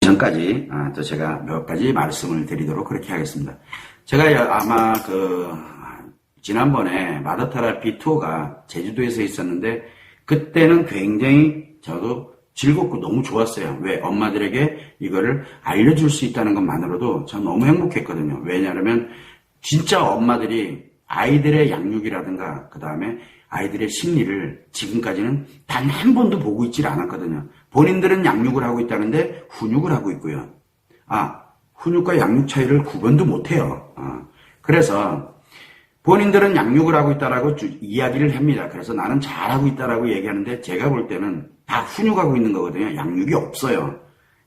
전까지 또 제가 몇 가지 말씀을 드리도록 그렇게 하겠습니다. 제가 아마 지난번에 마더테라피 투어가 제주도에서 있었는데 그때는 굉장히 저도 즐겁고 너무 좋았어요. 왜? 엄마들에게 이거를 알려줄 수 있다는 것만으로도 전 너무 행복했거든요. 왜냐하면 진짜 엄마들이 아이들의 양육이라든가 그 다음에 아이들의 심리를 지금까지는 단 한 번도 보고 있질 않았거든요. 본인들은 양육을 하고 있다는데 훈육을 하고 있고요. 훈육과 양육 차이를 구분도 못해요. 그래서 본인들은 양육을 하고 있다라고 이야기를 합니다. 그래서 나는 잘하고 있다라고 얘기하는데 제가 볼 때는 다 훈육하고 있는 거거든요. 양육이 없어요.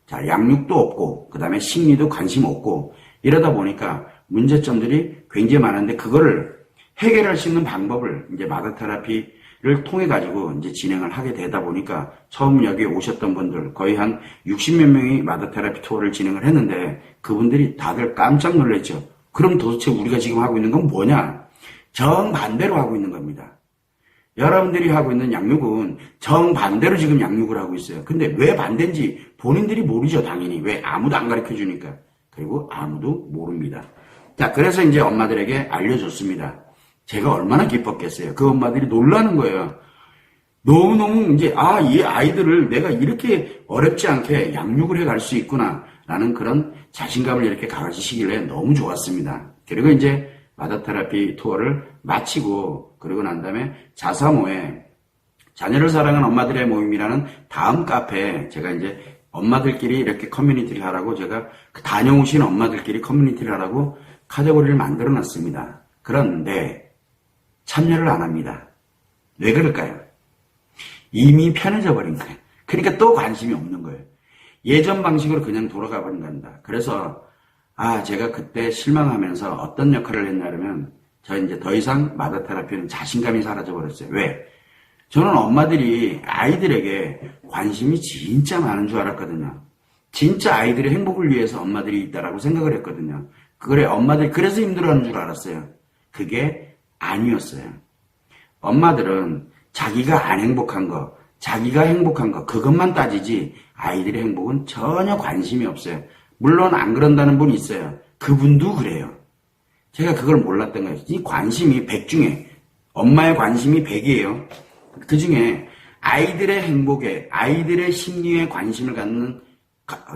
자, 양육도 없고 그 다음에 심리도 관심 없고 이러다 보니까 문제점들이 굉장히 많은데 그거를 해결할 수 있는 방법을 이제 마더테라피를 통해 가지고 이제 진행을 하게 되다 보니까 처음 여기 오셨던 분들 거의 한 60몇 명이 마더테라피 투어를 진행을 했는데 그분들이 다들 깜짝 놀랐죠. 그럼 도대체 우리가 지금 하고 있는 건 뭐냐? 정반대로 하고 있는 겁니다. 여러분들이 하고 있는 양육은 정반대로 지금 양육을 하고 있어요. 근데 왜 반대인지 본인들이 모르죠, 당연히. 왜? 아무도 안 가르쳐 주니까. 그리고 아무도 모릅니다. 자, 그래서 이제 엄마들에게 알려줬습니다. 제가 얼마나 기뻤겠어요. 그 엄마들이 놀라는 거예요. 너무너무 이제, 이 아이들을 내가 이렇게 어렵지 않게 양육을 해 갈 수 있구나. 라는 그런 자신감을 이렇게 가지시길래 너무 좋았습니다. 그리고 이제 마더테라피 투어를 마치고 그러고 난 다음에 자사모에 자녀를 사랑하는 엄마들의 모임이라는 다음 카페에 제가 이제 엄마들끼리 이렇게 커뮤니티를 하라고 제가 다녀오신 엄마들끼리 커뮤니티를 하라고 카테고리를 만들어 놨습니다. 그런데 참여를 안 합니다. 왜 그럴까요? 이미 편해져 버린 거예요. 그러니까 또 관심이 없는 거예요. 예전 방식으로 그냥 돌아가 버린 겁니다. 그래서 제가 그때 실망하면서 어떤 역할을 했냐면 저 이제 더 이상 마더테라피는 자신감이 사라져 버렸어요. 왜? 저는 엄마들이 아이들에게 관심이 진짜 많은 줄 알았거든요. 진짜 아이들의 행복을 위해서 엄마들이 있다라고 생각을 했거든요. 그래, 엄마들이 그래서 힘들어하는 줄 알았어요. 그게 아니었어요. 엄마들은 자기가 안 행복한 거, 자기가 행복한 거 그것만 따지지 아이들의 행복은 전혀 관심이 없어요. 물론 안 그런다는 분이 있어요. 그분도 그래요. 제가 그걸 몰랐던 거예요. 이 관심이 100 중에 엄마의 관심이 100이에요. 그 중에 아이들의 행복에 아이들의 심리에 관심을 갖는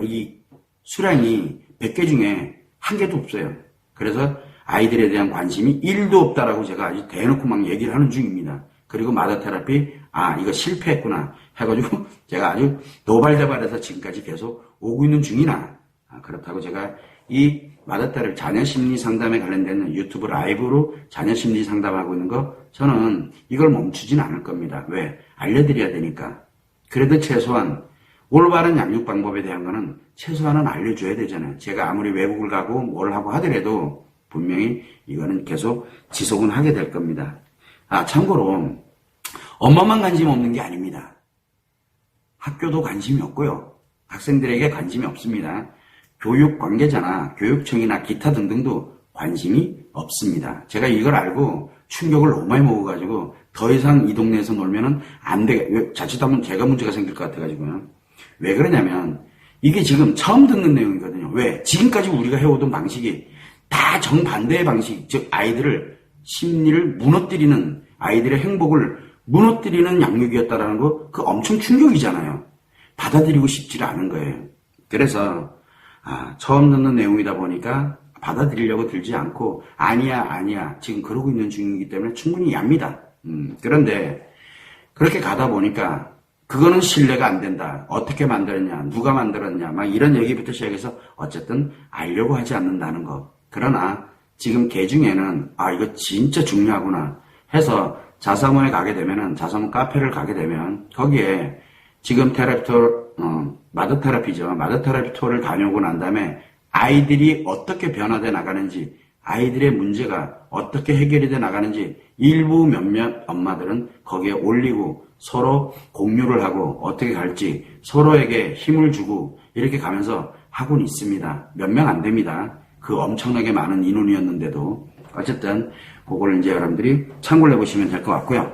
이 수량이 100개 중에 한 개도 없어요. 그래서 아이들에 대한 관심이 1도 없다라고 제가 아주 대놓고 막 얘기를 하는 중입니다. 그리고 마더테라피 이거 실패했구나 해가지고 제가 아주 도발자발해서 지금까지 계속 오고 있는 중이나 그렇다고 제가 이 마더테라피 자녀심리 상담에 관련된 유튜브 라이브로 자녀심리 상담하고 있는 거 저는 이걸 멈추진 않을 겁니다. 왜? 알려드려야 되니까. 그래도 최소한 올바른 양육 방법에 대한 거는 최소한은 알려줘야 되잖아요. 제가 아무리 외국을 가고 뭘 하고 하더라도 분명히 이거는 계속 지속은 하게 될 겁니다. 참고로 엄마만 관심 없는 게 아닙니다. 학교도 관심이 없고요. 학생들에게 관심이 없습니다. 교육 관계자나 교육청이나 기타 등등도 관심이 없습니다. 제가 이걸 알고 충격을 너무 많이 먹어가지고 더 이상 이 동네에서 놀면은 안 돼. 자칫하면 제가 문제가 생길 것 같아가지고요. 왜 그러냐면 이게 지금 처음 듣는 내용이거든요. 왜? 지금까지 우리가 해오던 방식이 다 정반대의 방식, 즉 아이들을 심리를 무너뜨리는 아이들의 행복을 무너뜨리는 양육이었다라는 거 그 엄청 충격이잖아요. 받아들이고 싶지를 않은 거예요. 그래서 처음 듣는 내용이다 보니까 받아들이려고 들지 않고 아니야 지금 그러고 있는 중이기 때문에 충분히 이해합니다. 그런데 그렇게 가다 보니까 그거는 신뢰가 안 된다. 어떻게 만들었냐, 누가 만들었냐 막 이런 얘기부터 시작해서 어쨌든 알려고 하지 않는다는 거. 그러나 지금 개 중에는 이거 진짜 중요하구나 해서 자사모에 가게 되면은 자사모 카페를 가게 되면 거기에 지금 마더테라피죠. 마더테라피 투어를 다녀오고 난 다음에 아이들이 어떻게 변화돼 나가는지 아이들의 문제가 어떻게 해결이 돼 나가는지 일부 몇몇 엄마들은 거기에 올리고 서로 공유를 하고 어떻게 갈지 서로에게 힘을 주고 이렇게 가면서 하고는 있습니다. 몇 명 안 됩니다. 그 엄청나게 많은 인원이었는데도 어쨌든 그걸 이제 여러분들이 참고를 해보시면 될 것 같고요.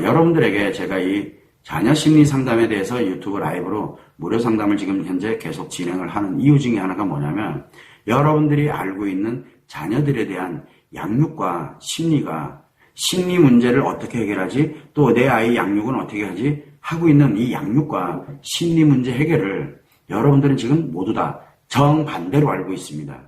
여러분들에게 제가 이 자녀 심리 상담에 대해서 유튜브 라이브로 무료 상담을 지금 현재 계속 진행을 하는 이유 중에 하나가 뭐냐면, 여러분들이 알고 있는 자녀들에 대한 양육과 심리 문제를 어떻게 해결하지, 또 내 아이 양육은 어떻게 하지 하고 있는 이 양육과 심리 문제 해결을 여러분들은 지금 모두 다 정반대로 알고 있습니다.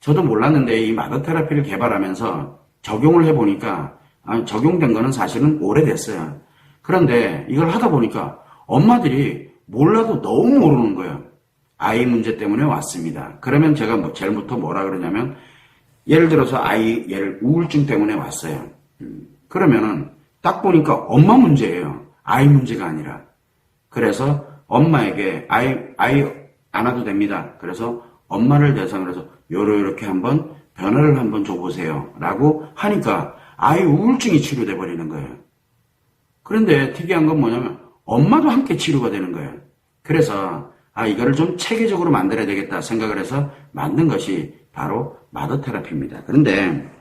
저도 몰랐는데 이 마더 테라피를 개발하면서 적용을 해보니까 적용된 거는 사실은 오래됐어요. 그런데 이걸 하다 보니까 엄마들이 몰라도 너무 모르는 거예요. 아이 문제 때문에 왔습니다. 그러면 제가 제일부터 뭐라 그러냐면, 예를 들어서 얘를 우울증 때문에 왔어요. 그러면은 딱 보니까 엄마 문제예요. 아이 문제가 아니라. 그래서 엄마에게 아이 안 와도 됩니다. 그래서 엄마를 대상으로 해서 요렇게 한번 변화를 한번 줘보세요 라고 하니까 아이 우울증이 치료돼 버리는 거예요. 그런데 특이한 건 뭐냐면 엄마도 함께 치료가 되는 거예요. 그래서 이거를 좀 체계적으로 만들어야 되겠다 생각을 해서 만든 것이 바로 마더 테라피입니다. 그런데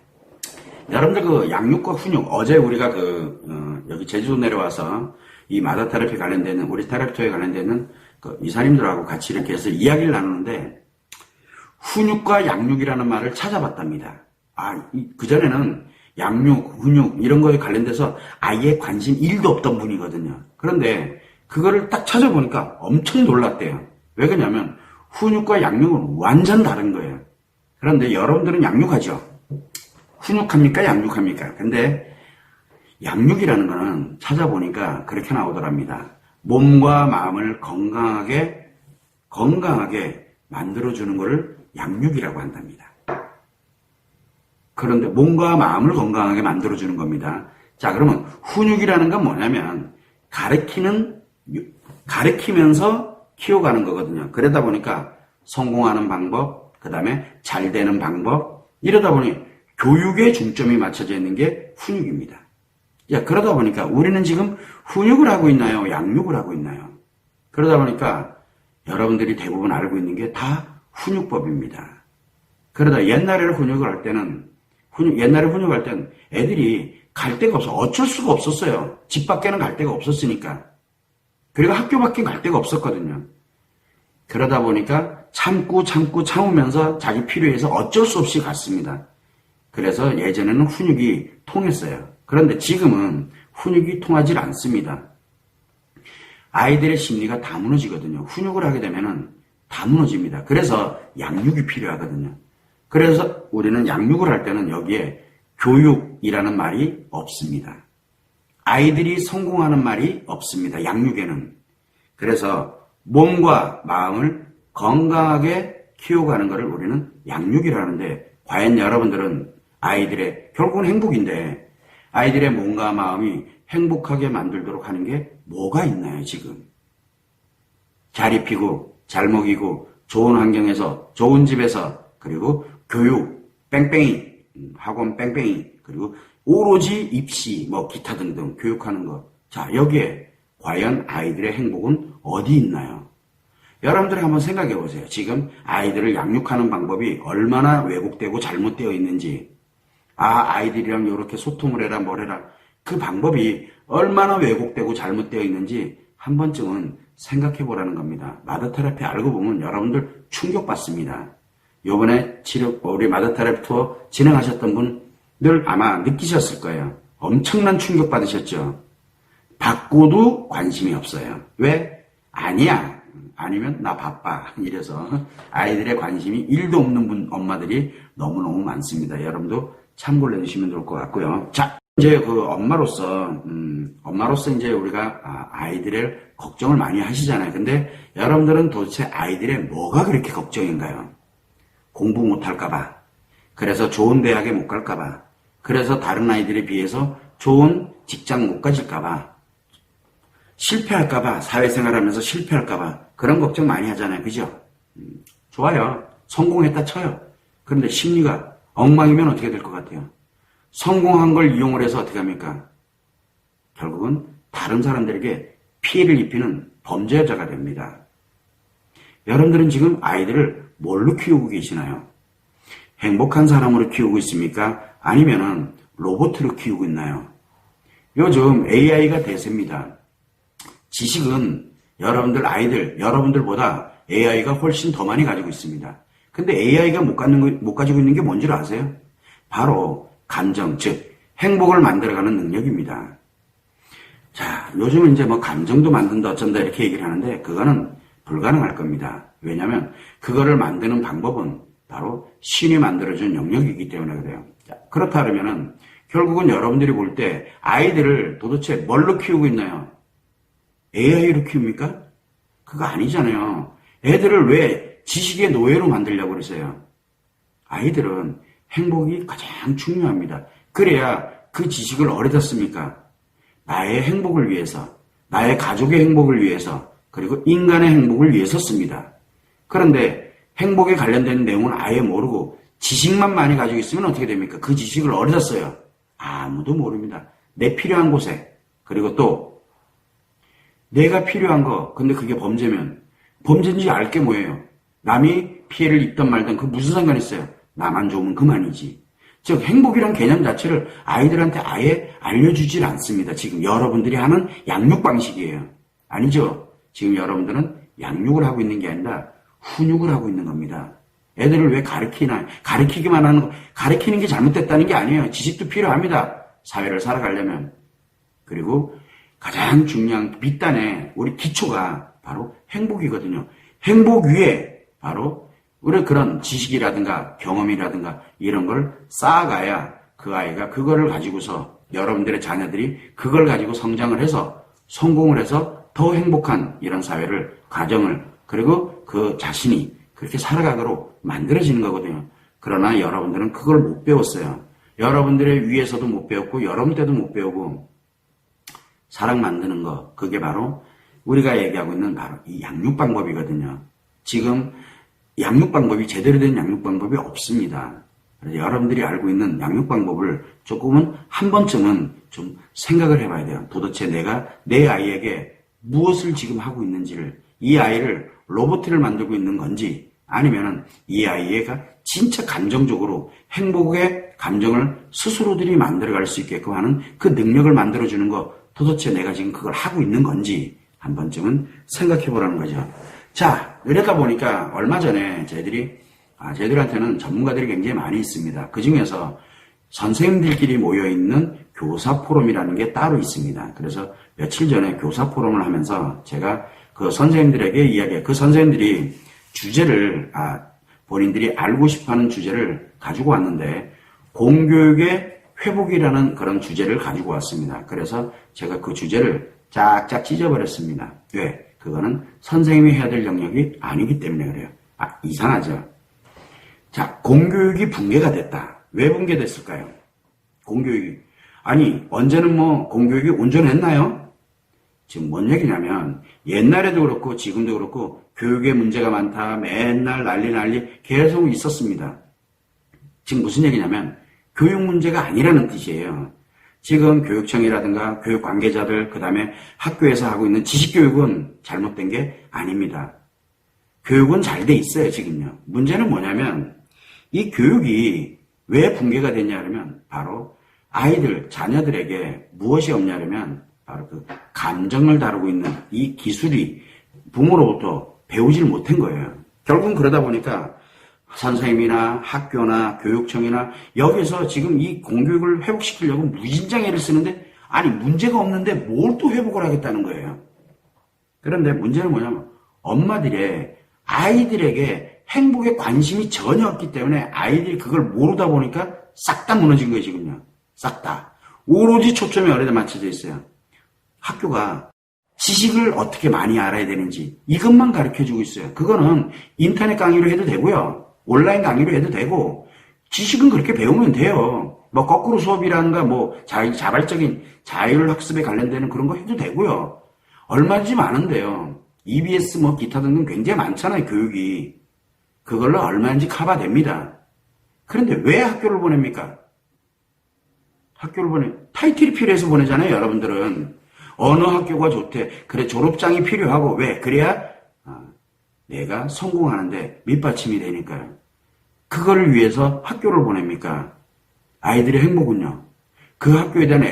여러분들 그 양육과 훈육, 어제 우리가 여기 제주도 내려와서 이 마더 테라피 관련되는, 우리 테라피토에 관련되는 그 이사님들하고 같이 이렇게 해서 이야기를 나누는데, 훈육과 양육이라는 말을 찾아봤답니다. 그전에는 양육, 훈육 이런 거에 관련돼서 아예 관심 1도 없던 분이거든요. 그런데 그거를 딱 찾아보니까 엄청 놀랐대요. 왜 그러냐면 훈육과 양육은 완전 다른 거예요. 그런데 여러분들은 양육하죠. 훈육합니까? 양육합니까? 근데 양육이라는 거는 찾아보니까 그렇게 나오더랍니다. 몸과 마음을 건강하게 만들어주는 것을 양육이라고 한답니다. 그런데 몸과 마음을 건강하게 만들어주는 겁니다. 자, 그러면 훈육이라는 건 뭐냐면 가르치면서 키워가는 거거든요. 그러다 보니까 성공하는 방법, 그 다음에 잘 되는 방법, 이러다 보니 교육에 중점이 맞춰져 있는 게 훈육입니다. 자, 그러다 보니까 우리는 지금 훈육을 하고 있나요? 양육을 하고 있나요? 그러다 보니까 여러분들이 대부분 알고 있는 게 다 훈육법입니다. 그러다 옛날에 훈육을 할 때는 애들이 갈 데가 없어. 어쩔 수가 없었어요. 집 밖에는 갈 데가 없었으니까. 그리고 학교 밖에 갈 데가 없었거든요. 그러다 보니까 참으면서 자기 필요해서 어쩔 수 없이 갔습니다. 그래서 예전에는 훈육이 통했어요. 그런데 지금은 훈육이 통하지 않습니다. 아이들의 심리가 다 무너지거든요. 훈육을 하게 되면은 다 무너집니다. 그래서 양육이 필요하거든요. 그래서 우리는 양육을 할 때는 여기에 교육이라는 말이 없습니다. 아이들이 성공하는 말이 없습니다. 양육에는. 그래서 몸과 마음을 건강하게 키워가는 것을 우리는 양육이라 하는데, 과연 여러분들은 결국은 행복인데 아이들의 몸과 마음이 행복하게 만들도록 하는 게 뭐가 있나요, 지금? 잘 입히고, 잘 먹이고, 좋은 환경에서, 좋은 집에서, 그리고 교육, 뺑뺑이, 학원 뺑뺑이, 그리고 오로지 입시, 기타 등등 교육하는 것. 자, 여기에 과연 아이들의 행복은 어디 있나요? 여러분들이 한번 생각해 보세요. 지금 아이들을 양육하는 방법이 얼마나 왜곡되고 잘못되어 있는지. 아이들이랑 이렇게 소통을 해라, 뭘 해라. 그 방법이 얼마나 왜곡되고 잘못되어 있는지 한 번쯤은 생각해 보라는 겁니다. 마더 테라피 알고 보면 여러분들 충격받습니다. 요번에 우리 마더 테라피 투어 진행하셨던 분들 아마 느끼셨을 거예요. 엄청난 충격 받으셨죠? 받고도 관심이 없어요. 왜? 아니면 나 바빠. 이래서 아이들의 관심이 1도 없는 엄마들이 너무너무 많습니다. 여러분도 참고를 해주시면 좋을 것 같고요. 자, 이제 엄마로서 이제 우리가 아이들의 걱정을 많이 하시잖아요. 근데 여러분들은 도대체 아이들의 뭐가 그렇게 걱정인가요? 공부 못할까봐, 그래서 좋은 대학에 못 갈까봐, 그래서 다른 아이들에 비해서 좋은 직장 못 가질까봐, 실패할까봐, 사회생활하면서 실패할까봐 그런 걱정 많이 하잖아요. 그죠? 좋아요. 성공했다 쳐요. 그런데 심리가 엉망이면 어떻게 될 것 같아요? 성공한 걸 이용을 해서 어떻게 합니까? 결국은 다른 사람들에게 피해를 입히는 범죄자가 됩니다. 여러분들은 지금 아이들을 뭘로 키우고 계시나요? 행복한 사람으로 키우고 있습니까? 아니면은 로봇으로 키우고 있나요? 요즘 AI가 대세입니다. 지식은 여러분들보다 AI가 훨씬 더 많이 가지고 있습니다. 근데 AI가 못 가지고 있는 게 뭔지 아세요? 바로 감정, 즉 행복을 만들어가는 능력입니다. 자, 요즘은 이제 뭐 감정도 만든다 어쩐다 이렇게 얘기를 하는데 그거는 불가능할 겁니다. 왜냐하면 그거를 만드는 방법은 바로 신이 만들어준 영역이기 때문에 그래요. 자, 그렇다 그러면은 결국은 여러분들이 볼 때 아이들을 도대체 뭘로 키우고 있나요? AI로 키웁니까? 그거 아니잖아요. 애들을 왜 지식의 노예로 만들려고 그러세요? 아이들은 행복이 가장 중요합니다. 그래야 그 지식을 어디다 씁니까? 나의 행복을 위해서, 나의 가족의 행복을 위해서, 그리고 인간의 행복을 위해서 씁니다. 그런데 행복에 관련된 내용은 아예 모르고 지식만 많이 가지고 있으면 어떻게 됩니까? 그 지식을 어디다 써요? 아무도 모릅니다. 내 필요한 곳에. 그리고 또 내가 필요한 거, 근데 그게 범죄면 범죄인지 알게 뭐예요? 남이 피해를 입든 말든 그 무슨 상관 있어요? 나만 좋으면 그만이지. 즉 행복이란 개념 자체를 아이들한테 아예 알려주질 않습니다. 지금 여러분들이 하는 양육 방식이에요. 아니죠? 지금 여러분들은 양육을 하고 있는 게 아니라 훈육을 하고 있는 겁니다. 애들을 왜 가르치기만 하는 거, 가르치는 게 잘못됐다는 게 아니에요. 지식도 필요합니다. 사회를 살아가려면. 그리고 가장 중요한 밑단에 우리 기초가 바로 행복이거든요. 행복 위에 바로 우리 그런 지식이라든가 경험이라든가 이런 걸 쌓아가야 그 아이가 그거를 가지고서 여러분들의 자녀들이 그걸 가지고 성장을 해서 성공을 해서 더 행복한 이런 사회를, 가정을, 그리고 그 자신이 그렇게 살아가도록 만들어지는 거거든요. 그러나 여러분들은 그걸 못 배웠어요. 여러분들의 위에서도 못 배웠고 여러분 때도 못 배우고 사랑 만드는 거, 그게 바로 우리가 얘기하고 있는 바로 이 양육 방법이거든요. 지금 양육 방법이 제대로 된 양육 방법이 없습니다. 그래서 여러분들이 알고 있는 양육 방법을 조금은 한 번쯤은 좀 생각을 해봐야 돼요. 도대체 내가 내 아이에게 무엇을 지금 하고 있는지를, 이 아이를 로봇을 만들고 있는 건지 아니면은 이 아이가 진짜 감정적으로 행복의 감정을 스스로들이 만들어갈 수 있게끔 하는 그 능력을 만들어주는 거, 도대체 내가 지금 그걸 하고 있는 건지 한 번쯤은 생각해 보라는 거죠. 자, 이러다 보니까 얼마 전에 저희들한테는 전문가들이 굉장히 많이 있습니다. 그 중에서 선생님들끼리 모여있는 교사 포럼이라는 게 따로 있습니다. 그래서 며칠 전에 교사 포럼을 하면서 제가 그 선생님들에게 그 선생님들이 주제를, 본인들이 알고 싶어 하는 주제를 가지고 왔는데, 공교육의 회복이라는 그런 주제를 가지고 왔습니다. 그래서 제가 그 주제를 쫙쫙 찢어버렸습니다. 왜? 그거는 선생님이 해야 될 영역이 아니기 때문에 그래요. 이상하죠? 자, 공교육이 붕괴가 됐다. 왜 붕괴됐을까요? 공교육이. 언제는 공교육이 온전했나요? 지금 뭔 얘기냐면, 옛날에도 그렇고, 지금도 그렇고, 교육에 문제가 많다, 맨날 난리 계속 있었습니다. 지금 무슨 얘기냐면, 교육 문제가 아니라는 뜻이에요. 지금 교육청이라든가 교육 관계자들, 그 다음에 학교에서 하고 있는 지식교육은 잘못된 게 아닙니다. 교육은 잘 돼 있어요, 지금요. 문제는 뭐냐면, 이 교육이 왜 붕괴가 됐냐 그러면, 바로 아이들, 자녀들에게 무엇이 없냐면, 바로 그 감정을 다루고 있는 이 기술이 부모로부터 배우질 못한 거예요. 결국은 그러다 보니까 선생님이나 학교나 교육청이나 여기서 지금 이 공교육을 회복시키려고 무진장애를 쓰는데, 문제가 없는데 뭘 또 회복을 하겠다는 거예요. 그런데 문제는 뭐냐면, 엄마들의 아이들에게 행복에 관심이 전혀 없기 때문에 아이들이 그걸 모르다 보니까 싹 다 무너진 거예요, 지금요. 싹 다. 오로지 초점이 어디다 맞춰져 있어요. 학교가 지식을 어떻게 많이 알아야 되는지 이것만 가르쳐주고 있어요. 그거는 인터넷 강의로 해도 되고요. 온라인 강의로 해도 되고, 지식은 그렇게 배우면 돼요. 거꾸로 수업이라든가 자발적인 자율학습에 관련되는 그런 거 해도 되고요. 얼마든지 많은데요. EBS 기타 등등 굉장히 많잖아요, 교육이. 그걸로 얼마든지 커버됩니다. 그런데 왜 학교를 보냅니까? 타이틀이 필요해서 보내잖아요, 여러분들은. 어느 학교가 좋대. 그래, 졸업장이 필요하고, 왜? 그래야 내가 성공하는데 밑받침이 되니까요. 그거를 위해서 학교를 보냅니까? 아이들의 행복은요. 그 학교에 대한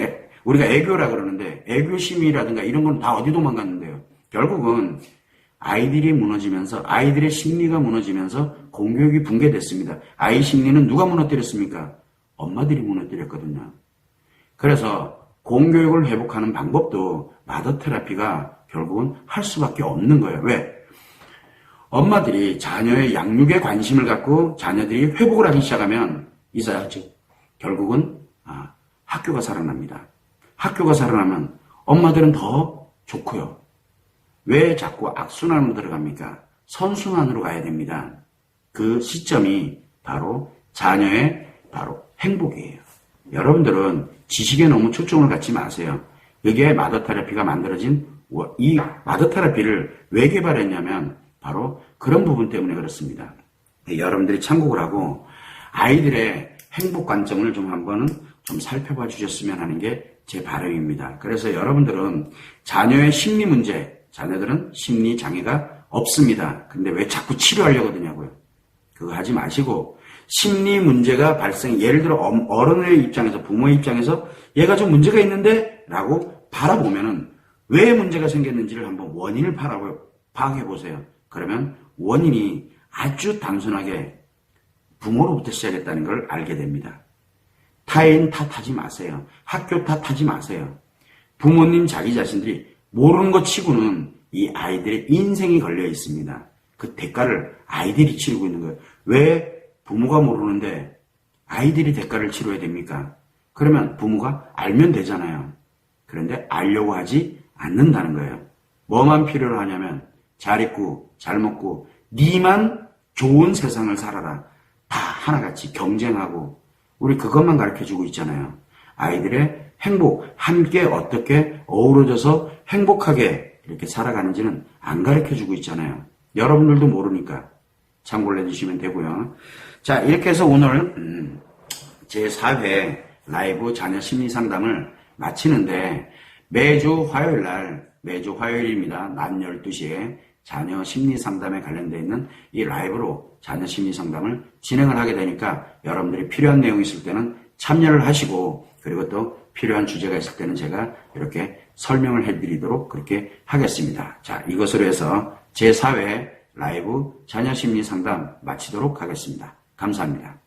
우리가 애교라 그러는데, 애교심이라든가 이런 건 다 어디 도망갔는데요. 결국은 아이들이 무너지면서 아이들의 심리가 무너지면서 공교육이 붕괴됐습니다. 아이 심리는 누가 무너뜨렸습니까? 엄마들이 무너뜨렸거든요. 그래서 공교육을 회복하는 방법도 마더 테라피가 결국은 할 수밖에 없는 거예요. 왜? 엄마들이 자녀의 양육에 관심을 갖고 자녀들이 회복을 하기 시작하면 결국은 학교가 살아납니다. 학교가 살아나면 엄마들은 더 좋고요. 왜 자꾸 악순환으로 들어갑니까? 선순환으로 가야 됩니다. 그 시점이 바로 자녀의 바로 행복이에요. 여러분들은 지식에 너무 초점을 갖지 마세요. 여기에 마더 테라피가 만들어진 이 마더 테라피를 왜 개발했냐면 바로 그런 부분 때문에 그렇습니다. 여러분들이 참고를 하고 아이들의 행복 관점을 좀 한번은 좀 살펴봐 주셨으면 하는 게 제 바람입니다. 그래서 여러분들은 자녀의 심리 문제, 자녀들은 심리 장애가 없습니다. 근데 왜 자꾸 치료하려고 드냐고요. 그거 하지 마시고 심리 문제가 예를 들어 어른의 입장에서 부모의 입장에서 얘가 좀 문제가 있는데 라고 바라보면은 왜 문제가 생겼는지를 한번 원인을 파악해 보세요. 그러면 원인이 아주 단순하게 부모로부터 시작했다는 걸 알게 됩니다. 타인 탓하지 마세요. 학교 탓하지 마세요. 부모님 자기 자신들이 모르는 것 치고는 이 아이들의 인생이 걸려 있습니다. 그 대가를 아이들이 치르고 있는 거예요. 왜 부모가 모르는데 아이들이 대가를 치러야 됩니까? 그러면 부모가 알면 되잖아요. 그런데 알려고 하지 않는다는 거예요. 뭐만 필요로 하냐면 잘 입고 잘 먹고 니만 좋은 세상을 살아라. 다 하나같이 경쟁하고 우리 그것만 가르쳐주고 있잖아요. 아이들의 행복, 함께 어떻게 어우러져서 행복하게 이렇게 살아가는지는 안 가르쳐주고 있잖아요. 여러분들도 모르니까 참고를 해주시면 되고요. 자, 이렇게 해서 오늘 제4회 라이브 자녀 심리 상담을 마치는데 매주 화요일입니다. 낮 12시에 자녀 심리 상담에 관련되어 있는 이 라이브로 자녀 심리 상담을 진행을 하게 되니까 여러분들이 필요한 내용이 있을 때는 참여를 하시고 그리고 또 필요한 주제가 있을 때는 제가 이렇게 설명을 해드리도록 그렇게 하겠습니다. 자, 이것으로 해서 제4회 라이브 자녀 심리 상담 마치도록 하겠습니다. 감사합니다.